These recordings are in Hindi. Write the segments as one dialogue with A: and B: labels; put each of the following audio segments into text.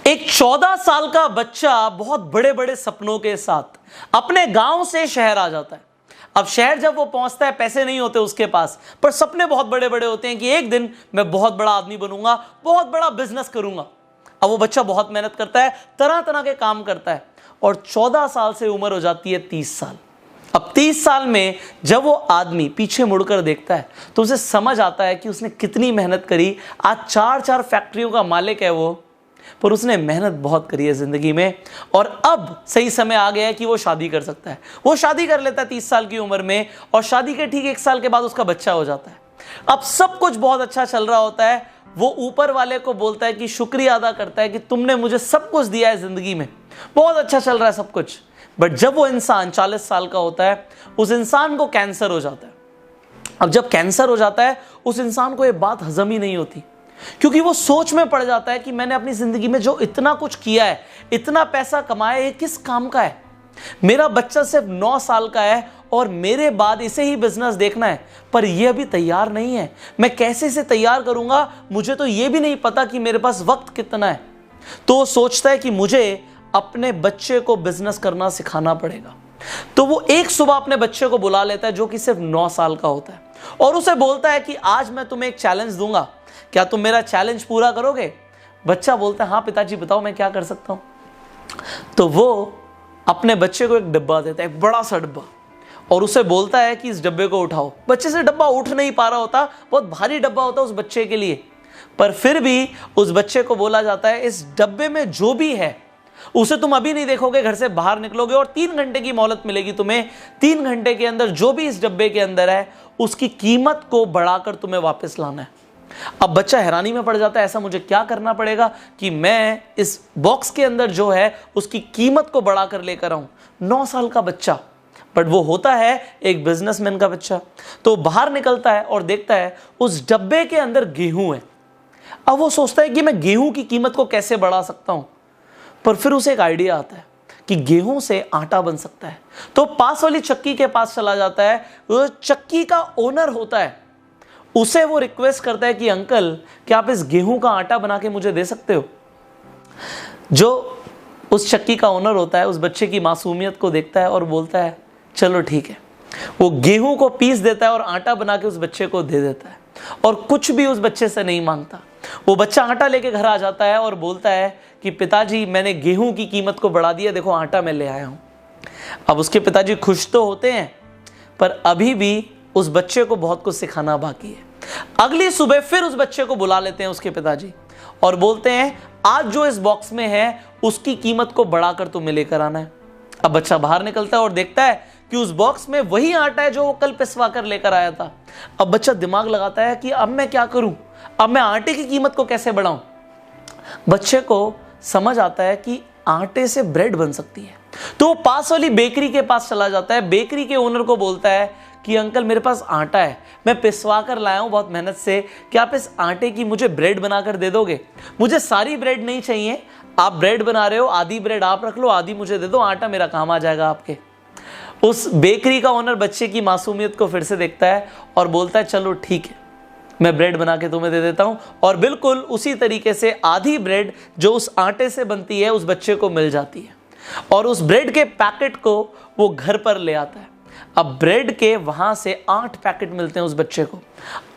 A: एक 14 साल का बच्चा बहुत बड़े बड़े सपनों के साथ अपने गांव से शहर आ जाता है। अब शहर जब वो पहुंचता है, पैसे नहीं होते उसके पास, पर सपने बहुत बड़े बड़े होते हैं कि एक दिन मैं बहुत बड़ा आदमी बनूंगा, बहुत बड़ा बिजनेस करूंगा। अब वो बच्चा बहुत मेहनत करता है, तरह तरह के काम करता है और 14 साल से उम्र हो जाती है 30 साल। अब 30 साल में जब वो आदमी पीछे मुड़कर देखता है तो उसे समझ आता है कि उसने कितनी मेहनत करी। आज 4 फैक्ट्रियों का मालिक है वो, पर उसने मेहनत बहुत करी है जिंदगी में और अब सही समय आ गया है कि वो शादी कर सकता है। वो शादी कर लेता है 30 साल की उम्र में और शादी के ठीक 1 साल के बाद उसका बच्चा हो जाता है। अब सब कुछ बहुत अच्छा चल रहा होता है। वो ऊपर वाले को बोलता है कि शुक्रिया अदा करता है कि तुमने मुझे सब कुछ दिया है जिंदगी में, बहुत अच्छा चल रहा है सब कुछ। बट जब वो इंसान 40 साल का होता है, उस इंसान को कैंसर हो जाता है। अब जब कैंसर हो जाता है, उस इंसान को ये बात हजम ही नहीं होती, क्योंकि वो सोच में पड़ जाता है कि मैंने अपनी जिंदगी में जो इतना कुछ किया है, इतना पैसा कमाया, ये किस काम का है। मेरा बच्चा सिर्फ 9 साल का है और मेरे बाद इसे ही बिजनेस देखना है, पर ये अभी तैयार नहीं है। मैं कैसे इसे तैयार करूंगा, मुझे तो ये भी नहीं पता कि मेरे पास वक्त कितना है। तो वो सोचता है कि मुझे अपने बच्चे को बिजनेस करना सिखाना पड़ेगा। तो वो एक सुबह अपने बच्चे को बुला लेता है जो कि सिर्फ 9 साल का होता है और उसे बोलता है कि आज मैं तुम्हें एक चैलेंज दूंगा, क्या तुम मेरा चैलेंज पूरा करोगे। बच्चा बोलता है हाँ पिताजी बताओ मैं क्या कर सकता हूं। तो वो अपने बच्चे को एक डब्बा देता है, एक बड़ा सा डब्बा, और उसे बोलता है कि इस डब्बे को उठाओ। बच्चे से डब्बा उठ नहीं पा रहा होता, बहुत भारी डब्बा होता उस बच्चे के लिए, पर फिर भी उस बच्चे को बोला जाता है इस डब्बे में जो भी है उसे तुम अभी नहीं देखोगे, घर से बाहर निकलोगे और 3 घंटे की मोहलत मिलेगी तुम्हें। 3 घंटे के अंदर जो भी इस डब्बे के अंदर है उसकी कीमत को बढ़ाकर तुम्हें वापस लाना है। अब बच्चा हैरानी में पड़ जाता है, ऐसा मुझे क्या करना पड़ेगा कि मैं इस बॉक्स के अंदर जो है उसकी कीमत को बढ़ाकर लेकर आऊं। 9 साल का बच्चा, बट वो होता है एक बिजनेसमैन का बच्चा। तो बाहर निकलता है और देखता है उस डब्बे के अंदर गेहूं है। अब वो सोचता है कि मैं गेहूं की कीमत को कैसे बढ़ा सकता हूं, पर फिर उसे एक आइडिया आता है कि गेहूं से आटा बन सकता है। तो पास वाली चक्की के पास चला जाता है। वो चक्की का ओनर होता है, उसे वो रिक्वेस्ट करता है कि अंकल क्या आप इस गेहूं का आटा बना के मुझे दे सकते हो। जो उस चक्की का ओनर होता है उस बच्चे की मासूमियत को देखता है और बोलता है चलो ठीक है। वो गेहूं को पीस देता है और आटा बना के उस बच्चे को दे देता है और कुछ भी उस बच्चे से नहीं मांगता। वो बच्चा आटा लेके घर आ जाता है और बोलता है कि पिताजी मैंने गेहूं की कीमत को बढ़ा दिया, देखो आटा मैं ले आया हूं। अब उसके पिताजी खुश तो होते हैं, पर अभी भी उस बच्चे को बहुत कुछ सिखाना बाकी है। अगली सुबह फिर उस बच्चे को बुला लेते हैं उसके पिताजी और बोलते हैं आज जो इस बॉक्स में है उसकी कीमत को बढ़ाकर तुम्हें लेकर आना है। अब बच्चा बाहर निकलता है और देखता है कि उस बॉक्स में वही आटा है जो वो कल पिसवा कर लेकर आया था। अब बच्चा दिमाग लगाता है कि अब मैं क्या करूं, अब मैं आटे की कीमत को कैसे बढ़ाऊं। बच्चे को समझ आता है कि आटे से ब्रेड बन सकती है। तो वो पास वाली बेकरी के पास चला जाता है। बेकरी के ओनर को बोलता है कि अंकल मेरे पास आटा है, मैं पिसवा कर लाया हूं बहुत मेहनत से, क्या आप इस आटे की मुझे ब्रेड बनाकर दे दोगे। मुझे सारी ब्रेड नहीं चाहिए, आप ब्रेड बना रहे हो, आधी ब्रेड आप रख लो, आधी मुझे दे दो, आटा मेरा काम आ जाएगा आपके। उस बेकरी का ओनर बच्चे की मासूमियत को फिर से देखता है और बोलता है चलो ठीक है, मैं ब्रेड बना के तुम्हें दे देता हूं। और बिल्कुल उसी तरीके से आधी ब्रेड जो उस आटे से बनती है उस बच्चे को मिल जाती है और उस ब्रेड के पैकेट को वो घर पर ले आता है। अब ब्रेड के वहां से 8 पैकेट मिलते हैं उस बच्चे को।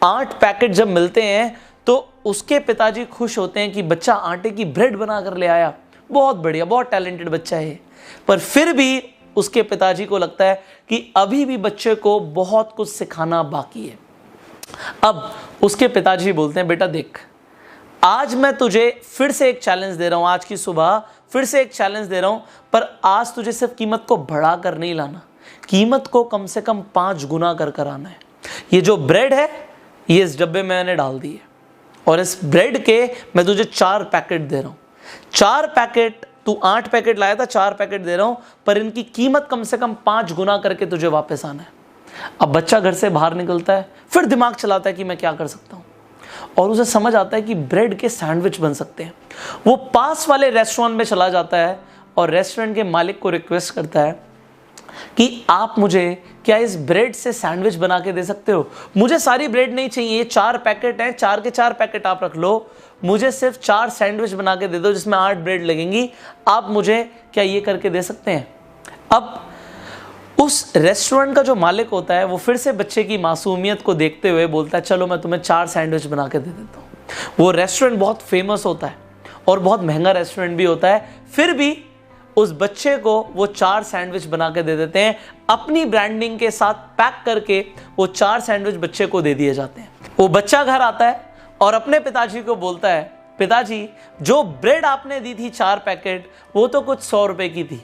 A: 8 पैकेट जब मिलते हैं तो उसके पिताजी खुश होते हैं कि बच्चा आटे की ब्रेड बना कर ले आया, बहुत बढ़िया, बहुत टैलेंटेड बच्चा है। पर फिर भी उसके पिताजी को लगता है कि अभी भी बच्चे को बहुत कुछ सिखाना बाकी है। अब उसके पिताजी बोलते हैं बेटा देख, आज मैं तुझे फिर से एक चैलेंज दे रहा हूं, आज की सुबह फिर से एक चैलेंज दे रहा हूं, पर आज तुझे सिर्फ कीमत को बढ़ा कर नहीं लाना, कीमत को कम से कम 5 गुना कर आना है। ये जो ब्रेड है ये इस डब्बे में मैंने डाल दी है और इस ब्रेड के मैं तुझे 4 पैकेट दे रहा हूं। 4 पैकेट, तू 8 पैकेट लाया था, 4 पैकेट दे रहा हूं, पर इनकी कीमत कम से कम 5 गुना करके तुझे वापस आना है। अब बच्चा घर से बाहर निकलता है, फिर दिमाग चलाता है कि मैं क्या कर सकता हूं, और उसे समझ आता है कि ब्रेड के सैंडविच बन सकते हैं। वो पास वाले रेस्टोरेंट में चला जाता है और रेस्टोरेंट के मालिक को रिक्वेस्ट करता है कि आप मुझे क्या इस ब्रेड से सैंडविच बना के दे सकते हो। मुझे सारी ब्रेड नहीं चाहिए, 4 पैकेट हैं, 4 के 4 पैकेट आप रख लो। मुझे सिर्फ 4 सैंडविच बना के दे दो जिसमें 8 ब्रेड लगेंगी, आप मुझे क्या ये करके दे सकते हैं? अब उस रेस्टोरेंट का जो मालिक होता है वो फिर से बच्चे की मासूमियत को देखते हुए बोलता है चलो मैं तुम्हें 4 सैंडविच बना के दे देता हूँ। वो रेस्टोरेंट बहुत फेमस होता है और बहुत महंगा रेस्टोरेंट भी होता है, फिर भी उस बच्चे को वो 4 सैंडविच बना के दे देते हैं, अपनी ब्रांडिंग के साथ पैक करके वो 4 सैंडविच बच्चे को दे दिए जाते हैं। वो बच्चा घर आता है और अपने पिताजी को बोलता है पिताजी जो ब्रेड आपने दी थी 4 पैकेट वो तो कुछ 100 रुपए की थी,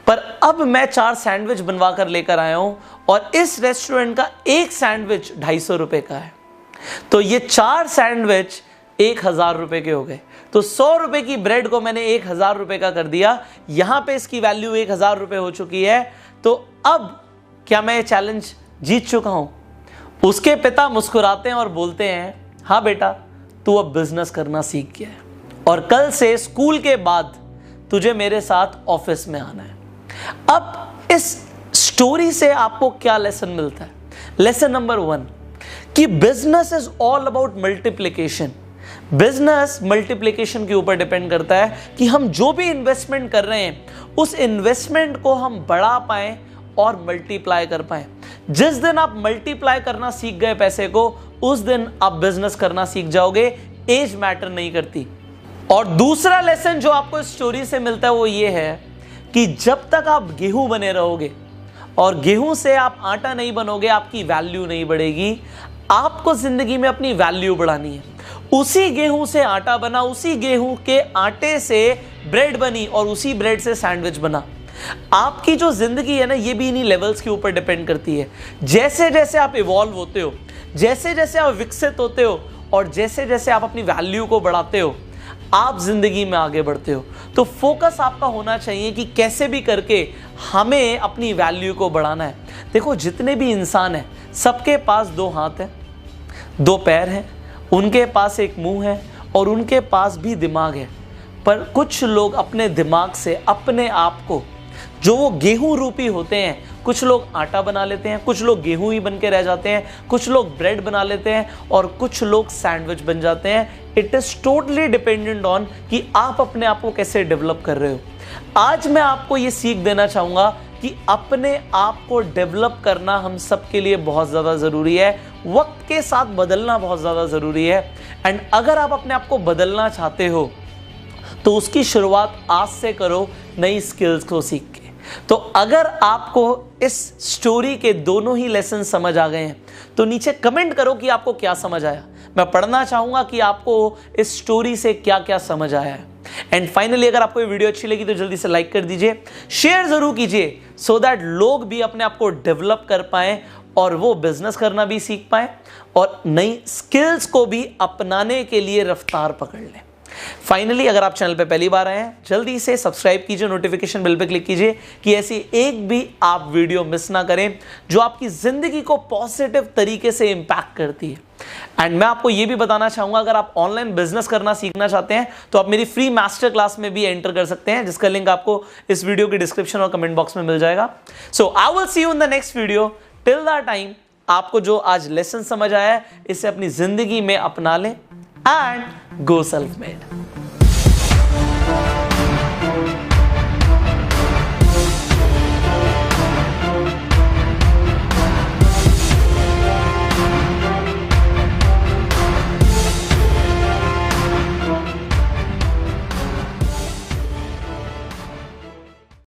A: पर अब मैं 4 सैंडविच बनवा कर लेकर आया हूं और इस रेस्टोरेंट का एक सैंडविच 250 रुपए का है, तो ये 4 सैंडविच 1000 रुपए के हो गए। तो 100 रुपए की ब्रेड को मैंने 1000 रुपए का कर दिया, यहां पे इसकी वैल्यू 1000 रुपए हो चुकी है। तो अब क्या मैं ये चैलेंज जीत चुका हूं? उसके पिता मुस्कुराते हैं और बोलते हैं हाँ बेटा, तू अब बिजनेस करना सीख गया है और कल से स्कूल के बाद तुझे मेरे साथ ऑफिस में आना है। अब इस स्टोरी से आपको क्या लेसन मिलता है? लेसन नंबर 1 कि business is all about multiplication. Business multiplication के ऊपर डिपेंड करता है कि हम जो भी इन्वेस्टमेंट कर रहे हैं उस इन्वेस्टमेंट को हम बढ़ा पाएं और मल्टीप्लाई कर पाएं। जिस दिन आप मल्टीप्लाई करना सीख गए पैसे को, उस दिन आप बिजनेस करना सीख जाओगे। एज मैटर नहीं करती। और दूसरा लेसन जो आपको इस स्टोरी से मिलता है वो ये है कि जब तक आप गेहूं बने रहोगे और गेहूं से आप आटा नहीं बनोगे, आपकी वैल्यू नहीं बढ़ेगी। आपको जिंदगी में अपनी वैल्यू बढ़ानी है। उसी गेहूं से आटा बना, उसी गेहूं के आटे से ब्रेड बनी और उसी ब्रेड से सैंडविच बना। आपकी जो जिंदगी है ना, ये भी इन्हीं लेवल्स के ऊपर डिपेंड करती है। जैसे जैसे आप इवॉल्व होते हो, जैसे जैसे आप विकसित होते हो और जैसे जैसे आप अपनी वैल्यू को बढ़ाते हो, आप जिंदगी में आगे बढ़ते हो। तो फोकस आपका होना चाहिए कि कैसे भी करके हमें अपनी वैल्यू को बढ़ाना है। देखो, जितने भी इंसान हैं सबके पास 2 हाथ हैं, 2 पैर हैं, उनके पास एक मुंह है और उनके पास भी दिमाग है। पर कुछ लोग अपने दिमाग से अपने आप को, जो वो गेहूं रूपी होते हैं, कुछ लोग आटा बना लेते हैं, कुछ लोग गेहूं ही बन के रह जाते हैं, कुछ लोग ब्रेड बना लेते हैं और कुछ लोग सैंडविच बन जाते हैं। It is totally dependent on कि आप अपने आप को कैसे डेवलप कर रहे हो। आज मैं आपको ये सीख देना चाहूंगा कि अपने आप को डेवलप करना हम सबके लिए बहुत ज़्यादा ज़रूरी है। वक्त के साथ बदलना बहुत ज़्यादा ज़रूरी है। एंड अगर आप अपने आप को बदलना चाहते हो तो उसकी शुरुआत आज से करो, नई स्किल्स को सीख के। तो अगर आपको इस स्टोरी के दोनों ही लेसन समझ आ गए हैं तो नीचे कमेंट करो कि आपको क्या समझ आया। मैं पढ़ना चाहूंगा कि आपको इस स्टोरी से क्या क्या समझ आया है। एंड फाइनली, अगर आपको ये वीडियो अच्छी लगी तो जल्दी से लाइक कर दीजिए, शेयर जरूर कीजिए, सो दैट लोग भी अपने आप को डेवलप कर पाएं और वो बिजनेस करना भी सीख पाएं और नई स्किल्स को भी अपनाने के लिए रफ्तार पकड़ लें। फाइनली, अगर आप चैनल पे पहली बार आए हैं, जल्दी से सब्सक्राइब कीजिए, नोटिफिकेशन बेल पे क्लिक कीजिए कि ऐसी एक भी आप वीडियो मिस ना करें जो आपकी जिंदगी को पॉजिटिव तरीके से इंपैक्ट करती है। एंड मैं आपको यह भी बताना चाहूंगा, अगर आप ऑनलाइन बिजनेस करना सीखना चाहते हैं तो आप मेरी फ्री मास्टर क्लास में भी एंटर कर सकते हैं, जिसका लिंक आपको इस वीडियो के डिस्क्रिप्शन और कमेंट बॉक्स में मिल जाएगा। So I will see you in the next video. Till that time, आपको जो आज लेसन समझ आया है, इसे अपनी जिंदगी में अपना लें एंड गो सेल्फ मेड।